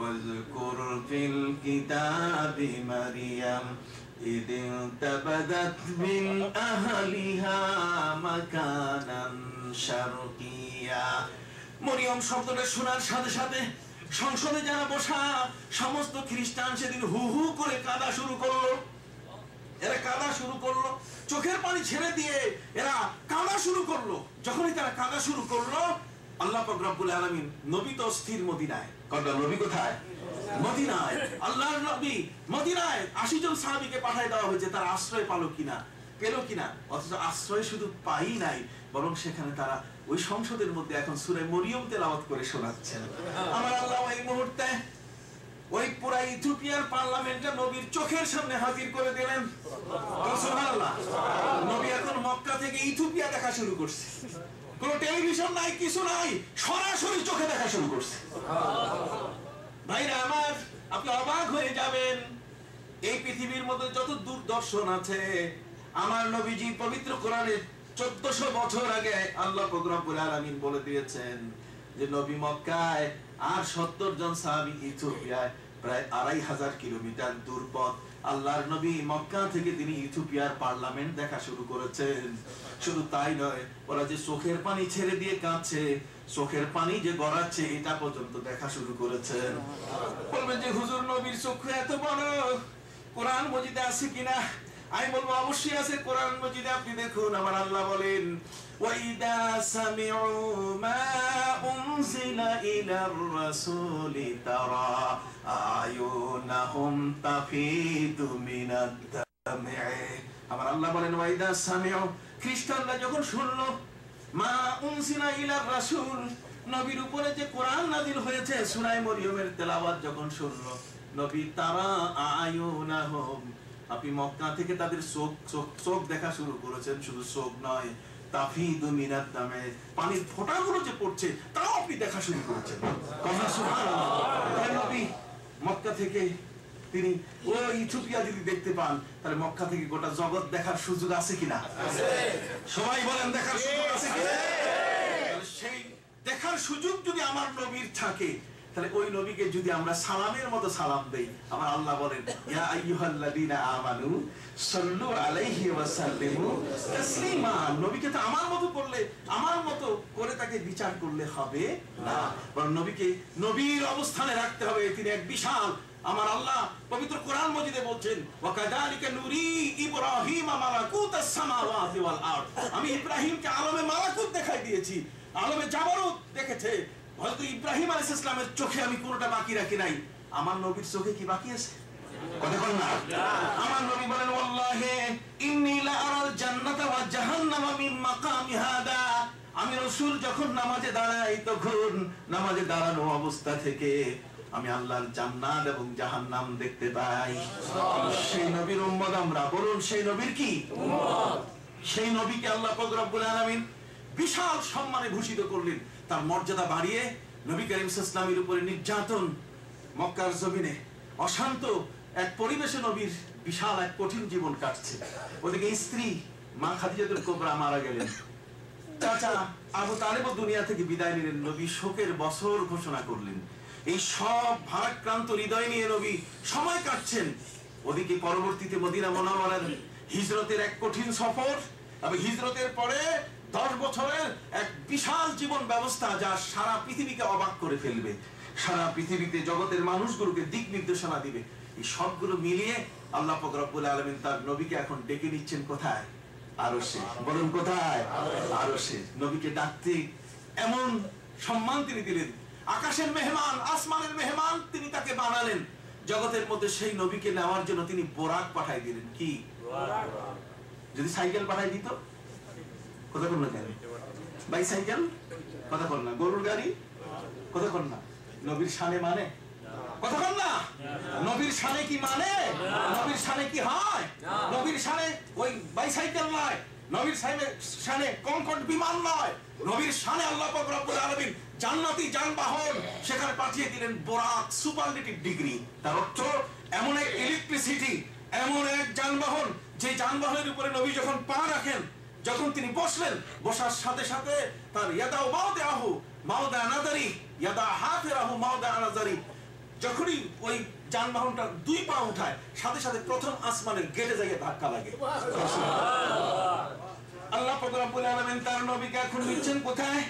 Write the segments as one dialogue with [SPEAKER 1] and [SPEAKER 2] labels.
[SPEAKER 1] ওয়াযকুর feel কিতাবি মারইয়াম إذ انتبذت من أهلها مكانا شرقيا Mariam শব্দটা শোনার সাথে সাথে সংসদে যারা বসা সমস্ত খ্রিস্টান সেদিন হু হু করে কাঁদা শুরু করলো। এরা কাঁদা শুরু করলো, চোখের পানি ছেড়ে দিয়ে এরা কাঁদা শুরু করলো। যখনই তারা কাঁদা শুরু করলো, আল্লাহ পাক রব্বুল আলামিন নবী তো স্থির মদিনায়। কতটা নবী কোথায়? মদিনায়। আল্লাহর নবী মদিনায় 80 জন সাহাবীকে পাঠিয়ে দেওয়া হয়েছে, তারা আশ্রয় পেল কিনা। অথচ আশ্রয় শুধু পাই নাই, বরং সেখানে তারা ওই সংসদের মধ্যে এখন সূরা মরিয়ম তেলাওয়াত করে শোনাচ্ছেন। আমার আল্লাহ এই মুহূর্তে ওই পুরা ইথিওপিয়ার পার্লামেন্টে নবীর চোখের সামনে হাজির করে দিলেন। সুবহানাল্লাহ। নবী এখন মক্কা থেকে ইথিওপিয়া দেখা শুরু করছে। কোনো টেলিভিশন নাই, কিছু নাই, সরাসরি চোখে দেখা শুরু করছে। ভাইরা আমার, আপনি অবাক হয়ে যাবেন, এই পৃথিবীর মধ্যে যত দূরদর্শন আছে, আমার নবীজি পবিত্র কোরআনে 1400 বছর আগে আল্লাহ পাক রব্বুল আলামিন বলে দিয়েছেন যে নবী মক্কায় আর 70 জন সাহাবী ইথিওপিয়ায়, প্রায় 2500 কিলোমিটার দূর পথ। আল্লাহর নবী মক্কা থেকে তিনি ইথিওপিয়ার পার্লামেন্ট দেখা শুরু করেছেন। শুধু তাই নয়, ওরা যে চোখের পানি ছেড়ে দিয়ে কাঁদছে, চোখের পানি যে গড়াচ্ছে, এটা পর্যন্ত দেখা শুরু করেছেন। বলবেন যে হুজুর নবীর চক্ষু এত বড়, কোরআন মজিদে আছে কিনা? আমি বলবো অবশ্যই আছে কোরআন মজিদে। আপনি দেখুন, আমার আল্লাহ বলেন ওয়াইদা সামিউ মা উনজিলা ইলার রাসূলি তারা আয়ুনাহুম তাফিদু মিনাদ দাম'i। আমার আল্লাহ বলেন ওয়াইদা সামিউ, খ্রিস্টানরা যখন শুনলো মা উনজিলা ইলার রাসূল, নবীর উপরে যে কোরআন নাযিল হয়েছে, সূরা মরিয়মের তেলাওয়াত যখন শুনলো, নবী তারা আয়ুনাহুম, আপনি মক্কা থেকে তাদের চোখ দেখা শুরু করেছেন। শুধু চোখ নয়, তাফিদু মিনাদ দামে, পানির ফোঁটাগুলো যে পড়ছে তাও আপনি দেখা শুরু করেছেন। কথা সুবহানাল্লাহ। নবী মক্কা থেকে তিনি ওই ইথিওপিয়া যদি দেখতে পান, তাহলে মক্কা থেকে গোটা জগৎ দেখার সুযোগ আছে কিনা? আছে। সবাই বলেন দেখার সুযোগ আছে কিনা? সেই দেখার সুযোগ যদি আমার নবীর থাকে, তাহলে ওই নবীকে যদি আমরা সালামের মতো সালাম দেই, আমার আল্লাহ বলেন ইয়া আইয়ুহাল্লাযীনা আমানু সাল্লু আলাইহি ওয়া সাল্লিমু তাসলিমা। নবীকে তো আমার মতো করলে, আমার মতো করে তাকে বিচার করলে হবে না, বরং নবীকে নবীর অবস্থানে রাখতে হবে। তিনি এক বিশাল, আমার আল্লাহ পবিত্র কোরআন মজিদে বলছেন ওয়া কাযালিকা নুরি ইব্রাহিমা মালাকুতাস সামাওয়াতি ওয়াল আরদ। আমি ইব্রাহিমকে আলমে মালাকুত দেখাই দিয়েছি, আলমে জাবারুত দেখেছে। হযরত ইব্রাহিম আলাইহিস সালামের চোখে আমি কোনটা বাকি রাখি নাই, আমার নবীর চোখে কি বাকি আছে? কথা বল না। আমার নবী বলেন ওয়াল্লাহি ইন্নী লা আরাল জান্নাতা ওয়া জাহান্নামা মিন মাকামি হাদা। আমি রাসূল যখন নামাজে দাঁড়াই, তখন নামাজে দাঁড়ানো অবস্থা থেকে আমি আল্লাহর জান্নাত এবং জাহান্নাম দেখতে পাই। সেই নবীর উম্মত আমরা। বলুন সেই নবীর কি উম্মত? সেই নবীকে আল্লাহ পাক রব্বুল আলামিন বিশাল সম্মানে ভূষিত করলেন। তার মর্যাদা বাড়িয়ে নবী করিম সাল্লাল্লাহু আলাইহি ওয়াসাল্লামের উপরে নির্যাতন, মক্কার জমিনে অশান্ত এক পরিবেশে নবীর বিশাল এক কঠিন জীবন কাটছে। ওদিকে স্ত্রী মা খাদিজাতুল কুবরা মারা গেলেন, চাচা আবু তালেব দুনিয়া থেকে বিদায় নিলেন, নবী শোকের বছর ঘোষণা করলেন। এই সব ভারাক্রান্ত হৃদয় নিয়ে নবী সময় কাটছেন। ওদিকে পরবর্তীতে মদিনা মুনাওয়ারার হিজরতের এক কঠিন সফর, এবং হিজরতের পরে 10 বছরের এক বিশাল জীবন ব্যবস্থা, যা সারা পৃথিবীকে অবাক করে ফেলবে, সারা পৃথিবীতে জগতের মানুষগুলোকে দিক নির্দেশনা দিবে। এই সবগুলো মিলিয়ে আল্লাহ পাক রব্বুল আলামিন তার নবীকে এখন ডেকে নিচ্ছেন কোথায়? আরশে। বলুন কোথায়? আরশে। নবীকে ডাকতে এমন সম্মান তিনি দিলেন, আকাশের মেহমান, আসমানের মেহমান তিনি তাকে বানালেন। জগতের মধ্যে সেই নবীকে নেওয়ার জন্য তিনি বোরাক পাঠাই দিলেন। কি বোরাক? যদি সাইকেল পাঠাই দিত, কথা বল না কেন? বাইসাইকেল, কথা বল না। গরুর গাড়ি, কথা বল না। নবীর শানে মানে? কথা বল না। নবীর শানে কি মানে? নবীর শানে কি হয়? নবীর শানে ওই বাইসাইকেল নয়, নবীর শানে কনকর্ড বিমান নয়, নবীর শানে আল্লাহ পাক রব্বুল আলামিন জান্নাতি যানবাহন সেখানে পাঠিয়ে দিলেন বোরাক, সুপারলেটিভ ডিগ্রি। তার অর্থ এমন এক ইলেকট্রিসিটি, এমন এক যানবাহন, যে যানবাহনের উপরে নবী যখন পা রাখেন, যখন তিনি বসলেন, বসার সাথে সাথে তার ইয়াদাউ মাওদিআহু মাওদিআ নাযারি, ইয়াদা হাফিরাহু মাওদিআ নাযারি, যখনই ওই যানবাহনটা 2 পা উঠায় সাথে সাথে প্রথম আসমানের গেটে জায়গায় ধাক্কা লাগে। আল্লাহ পাক রব্বুল আলামিন তার নবীকে এখন নিচ্ছেন কোথায়?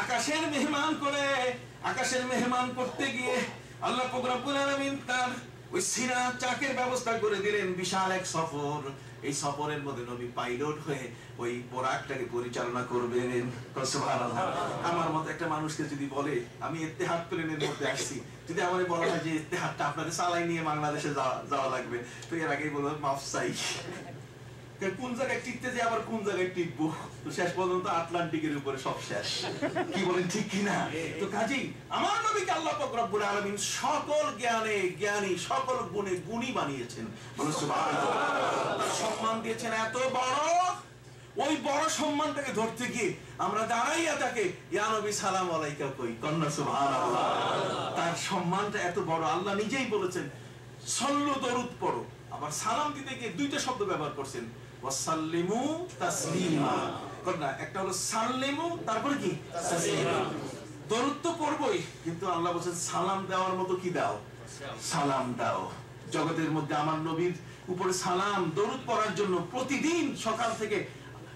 [SPEAKER 1] আকাশের মেহমান করে। আকাশের মেহমান করতে গিয়ে আল্লাহ পাক রব্বুল আলামিন তার ওই সিনা চাকের ব্যবস্থা করে দিলেন। বিশাল এক সফর। এই সফরের মধ্যে নবী পাইলট হয়ে ওই বোরাকটাকে পরিচালনা করবেন। সুবহানাল্লাহ। আমার মতো একটা মানুষকে যদি বলে আমি ইত্তেহাদ প্লেনের মধ্যে আসছি, যদি আমারে বলা হয় যে ইত্তেহাদটা আপনাদের চালাই নিয়ে বাংলাদেশে যাওয়া লাগবে, তো এর আগেই বলবো মাফ চাই। কোন জায়গায় টিকতে যে আবার কোন জায়গায় টিকবো, তো শেষ পর্যন্ত আটলান্টিকের উপরে সব শেষ। কি বলেন ঠিক কিনা? তো কাজেই আমার নবীকে আল্লাহ পাক রব্বুল আলামিন সকল জ্ঞানে জ্ঞানী, সকল গুণে গুণী বানিয়েছেন। বলেন সুবহানাল্লাহ। তার সম্মান দিয়েছেন এত বড়, ওই বড় সম্মানটাকে ধরতে গিয়ে আমরা দাঁড়াইয়া তাকে ইয়া নবী সালাম আলাইকা কই, কন্না সুবহানাল্লাহ। তার সম্মানটা এত বড়, আল্লাহ নিজেই বলেছেন সল্লু দরুদ পড়ো। আবার সালাম দিতে গিয়ে 2টা শব্দ ব্যবহার করছেন, ওয়াসাল্লিমু তাসলিমা। কন্না একটা হলো সাল্লিমু, তারপরে কি তাসলিমা। দরুদ তো পড়বই, কিন্তু আল্লাহ বলেন সালাম দেওয়ার মতো কি দাও, সালাম দাও। জগতের মধ্যে আমার নবীর উপরে সালাম দরুদ পড়ার জন্য প্রতিদিন সকাল থেকে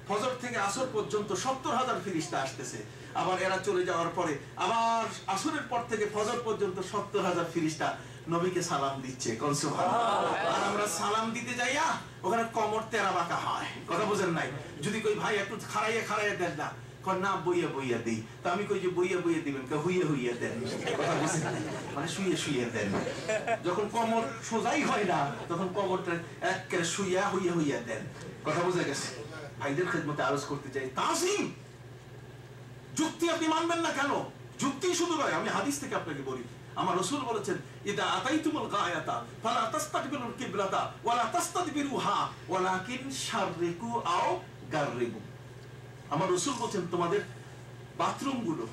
[SPEAKER 1] ফজর থেকে আসর পর্যন্ত 70,000 ফেরেশতা আসতেছে। আবার এরা চলে যাওয়ার পরে আবার আসরের পর থেকে ফজর পর্যন্ত 70,000 ফেরেশতা নবীকে সালাম দিচ্ছে। কোন সুবহানাল্লাহ। আর আমরা সালাম দিতে যাইয়া ওখানে কোমর তেরা বাঁকা হয়। কথা বুঝেন নাই? যদি কই ভাই একটু খাড়াইয়া দেন না, কই না বইয়া দেই। তো আমি কই যে বইয়া দিবেন, কই হুইয়া দেন। কথা বুঝেন নাই? মানে শুইয়ে দেন। যখন কোমর সোজাই হয় না তখন কোমরটা একেবারে হুইয়া দেন। কথা বুঝে গেছে? ভাইদের খেদমতে আরজ করতে চাই, তাজিম যুক্তি আপনি মানবেন না কেন? যুক্তি শুধু নয়, আমি হাদিস থেকে আপনাকে বলি। আমার রাসূল বলেছেন ইদা আতাইতুমুল গায়াতা ফালা তাস্তাকবিলুল কিবলাতা ওয়ালা তাস্তাদবিরুহা ওয়ালাকিন শাররিকু আও গাররিবু। আমার রাসূল বলেন তোমাদের বাথরুমগুলো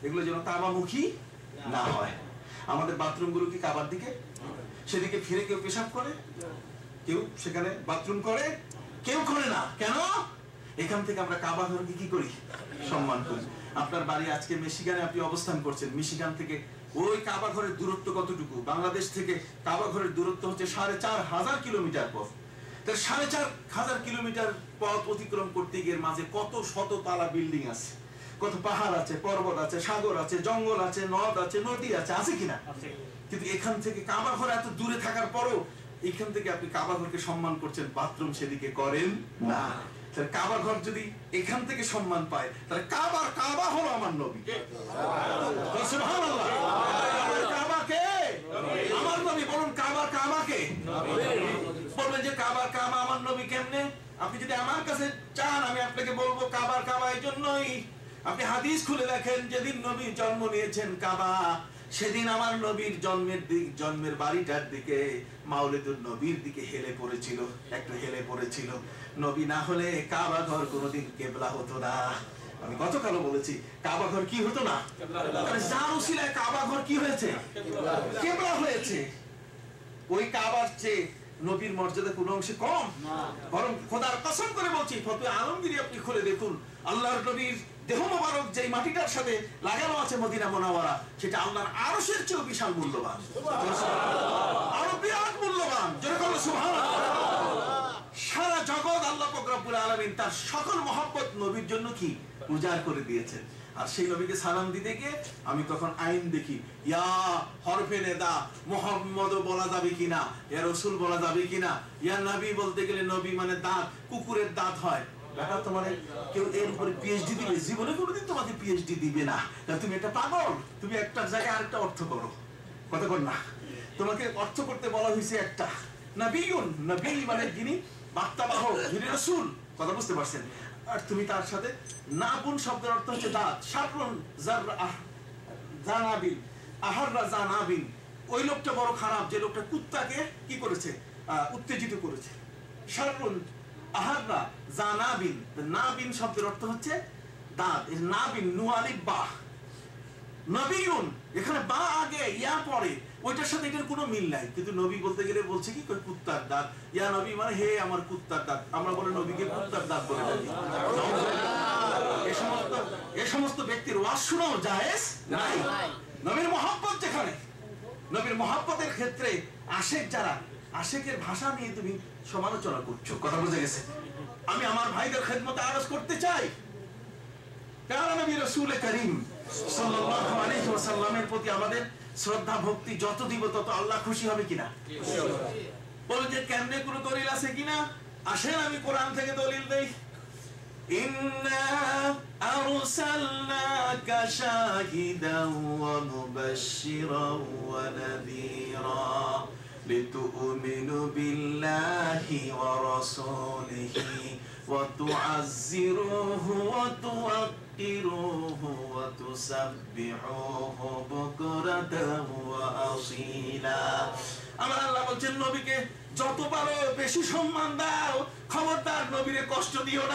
[SPEAKER 1] এগুলো যেন কাবামুখী না হয়। আমাদের বাথরুমগুলো কি কাবার দিকে? সেদিকে ফিরে কেউ পেশাব করে, কেউ সেখানে বাথরুম করে, কেউ করে না। কেন? এখান থেকে আমরা কাবা ঘরকে কি করি? সম্মান করি। আপনার বাড়ি আজকে মিশিগানে আপনি অবস্থান করছেন, মিশিগান থেকে ওই কাবা ঘরের দূরত্ব কতটুকু? বাংলাদেশ থেকে কাবা ঘরের দূরত্ব হচ্ছে 4,500 কিলোমিটার পথ। তার 4,500 কিলোমিটার পথ অতিক্রম করতে গিয়ে মাঝে কত শত তালা বিল্ডিং আছে, কত পাহাড় আছে, পর্বত আছে, সাগর আছে, জঙ্গল আছে, নদ আছে, নদী আছে, আছে কিনা? কিন্তু এখান থেকে কাবা ঘর এত দূরে থাকার পরও এখান থেকে আপনি কাবা ঘরকে সম্মান করছেন, বাথরুম সেদিকে করেন না। কাবা ঘর যদি এখান থেকে সম্মান পায় তাহলে কাবা হলো আমার নবী। সুবহানাল্লাহ। কাবাকে আমার নবী। বলুন কাবাকে বলবেন যে কাবা আমার নবী কেমনে? আপনি যদি আমার কাছে চান আমি আপনাকে বলবো কাবা এই জন্যই। আপনি হাদিস খুলে দেখেন, যেদিন নবী জন্ম নিয়েছেন কাবা, সেদিন আমার নবীর জন্মের বাড়িটার দিকে মাওলিদুন নবীর দিকে একটু হেলে পড়েছিল। নবী না হলে কাবা ঘর কোনোদিন কিবলা হতো না। আমি গতকালও বলেছি কাবা ঘর কি হতো না, যার উসিলায় কাবা ঘর কি হয়েছে? কিবলা হয়েছে। ওই কাবার চেয়ে নবীর মর্যাদা কোনো অংশে কম? বরং খোদার কসম করে বলছি, ফতোয়া আলমগীরি আপনি খুলে দেখুন, আল্লাহর নবীর দেহ মোবারক যে মাটিটার সাথে লাগানো আছে মদিনা মুনাওয়ারা, সেটা আল্লাহর আরশের চেয়েও বিশাল মূল্যবান, আরো বিরাট মূল্যবান। যেরকম সুবহানাল্লাহ। সারা জগৎ আল্লাহ পাক রব্বুল আলামিন তার সকল মহব্বত নবীর জন্য কি উজাড় করে দিয়েছেন। আর সেই নবীকে সালাম দিতে গিয়ে আমি তখন আইন দেখি, ইয়া হরফে নেদা মুহাম্মদ বলা যাবে কিনা, ইয়া রাসূল বলা যাবে কিনা। ইয়া নবী বলতে গেলে নবী মানে দাঁত, কুকুরের দাঁত হয়। দেখা তোমার কেউ এর উপরে পিএইচডি দিবে, জীবনে কোনোদিন তোমাকে পিএইচডি দিবে না। তুমি একটা পাগল, তুমি একটা জায়গায় আরেকটা অর্থ করো। কথা বল না, তোমাকে অর্থ করতে বলা হয়েছে একটা নবীউন, নবী মানে যিনি বার্তাবাহক, যিনি রাসূল। কথা বুঝতে পারছেন? আর তুমি তার সাথে নাবুন শব্দের অর্থ হচ্ছে দাঁত। শাররুন জানাবিন আহাররা জানাবিন, ওই লোকটা বড় খারাপ যে লোকটা কুত্তাকে কি করেছে? উত্তেজিত করেছে। শাররুন আহাররা জানাবিন, নাবিন শব্দের অর্থ হচ্ছে দাঁত। নাবিন নুয়ালিব বা নবীউন, এখানে বা আগে ইয়া পরে, ওইটার সাথে এটার কোনো মিল নাই। কিন্তু নবী বলতে গেলে বলছে কি কুত্তার দাঁত। ইয়া নবী মানে হে আমার কুত্তার দাঁত। আমরা বলে নবীকে কুত্তার দাঁত বলে থাকি। এ সমস্ত ব্যক্তির ওয়াজ শোনাও জায়েজ নাই। নবীর মহব্বত যেখানে, নবীর মহব্বতের ক্ষেত্রে আশেক যারা, আশেকের ভাষা নিয়ে তুমি সমালোচনা করছো। কথা বুঝে গেছে? আমি আমার ভাইদের খেদমতে আরজ করতে চাই, কারণ নবী রাসূল করিম সাল্লাল্লাহু আলাইহি ওয়াসাল্লামের প্রতি আমাদের শ্রদ্ধা ভক্তি যত দিব তত আল্লাহ খুশি হবে কিনা? বলেন যে কেমনে কোনো দলিল আছে কিনা? আসেন আমি কোরআন থেকে দলিল দেই। ইন্না আরসালনাকা শাহিদাও ওয়া মুবাশশিরাও ওয়া নাযীরা লিতু'মিনু বিল্লাহি ওয়া রাসূলিহি ওয়া তু'আযজিরুহু ওয়া তুওয়াক্কিরুহু ওয়া তুসাব্বিহুহু বুকরাতাও ওয়া আসীলা। আমার আল্লাহ বলছেন নবীকে যত পারো বেশি সম্মান দাও, খবরদার নবীরে কষ্ট দিও না।